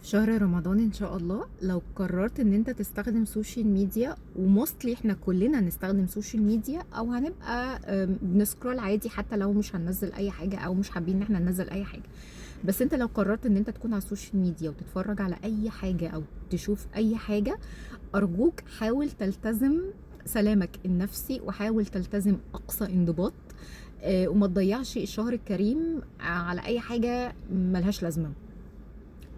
شهر رمضان ان شاء الله لو قررت ان انت تستخدم سوشيال ميديا، وموستلي احنا كلنا نستخدم سوشيال ميديا او هنبقى بنسكرول عادي حتى لو مش هننزل اي حاجة او مش حابين ان احنا ننزل اي حاجة. بس انت لو قررت ان انت تكون على السوشيال ميديا وتتفرج على اي حاجة او تشوف اي حاجة، ارجوك حاول تلتزم سلامك النفسي وحاول تلتزم اقصى انضباط. وما تضيعش الشهر الكريم على اي حاجة ملهاش لازمة.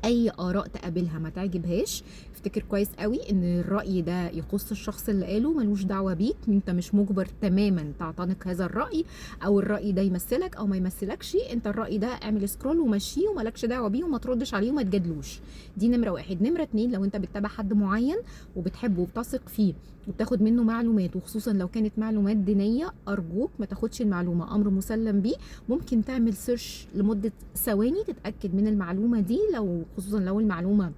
اي اراء تقابلها ما تعجبهاش، افتكر كويس قوي ان الراي ده يخص الشخص اللي قاله، ملوش دعوه بيك، انت مش مجبر تماما تعتنق هذا الراي او الراي ده يمثلك او ما يمثلكش. انت الراي ده اعمل سكرول ومشيه وملكش دعوه بيه وما تردش عليه وما تجادلوش. دي نمره واحد. نمره اتنين، لو انت بتتابع حد معين وبتحبه وبتثق فيه وبتاخد منه معلومات، وخصوصا لو كانت معلومات دينيه، ارجوك ما تاخدش المعلومه امر مسلم بيه. ممكن تعمل سيرش لمده ثواني تتاكد من المعلومه دي، لو خصوصا لو المعلومه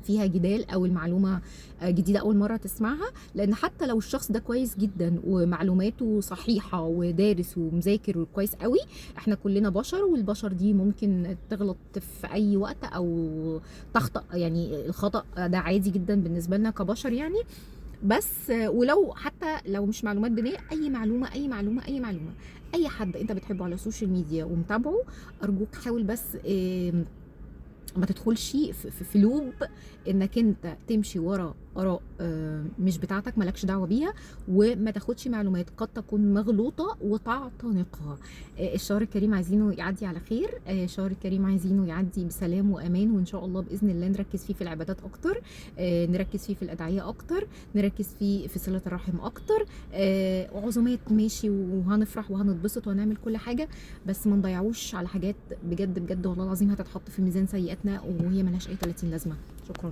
فيها جدال او المعلومه جديده اول مره تسمعها. لان حتى لو الشخص ده كويس جدا ومعلوماته صحيحه ودارس ومذاكر وكويس قوي، احنا كلنا بشر، والبشر دي ممكن تغلط في اي وقت او تخطأ. يعني الخطأ ده عادي جدا بالنسبه لنا كبشر يعني. بس ولو حتى لو مش معلومات دينيه، اي معلومه اي معلومه اي معلومه، اي حد انت بتحبه على السوشيال ميديا ومتابعه، ارجوك حاول بس ما تدخلش في لوب انك انت تمشي ورا اراء مش بتاعتك، مالكش دعوه بيها، وما تاخدش معلومات قد تكون مغلوطه وتعتنقها. الشهر الكريم عايزينه يعدي على خير، الشهر الكريم عايزينه يعدي بسلام وامان، وان شاء الله باذن الله نركز فيه في العبادات اكتر، نركز فيه في الادعيه اكتر، نركز فيه في صله الرحم اكتر. وعزومات ماشي وهنفرح وهنتبسط وهنعمل كل حاجه، بس ما نضيعوش على حاجات بجد بجد والله العظيم هتتحط في ميزان سيئاتنا وهي ملهاش اي 30 لازمه. شكرا.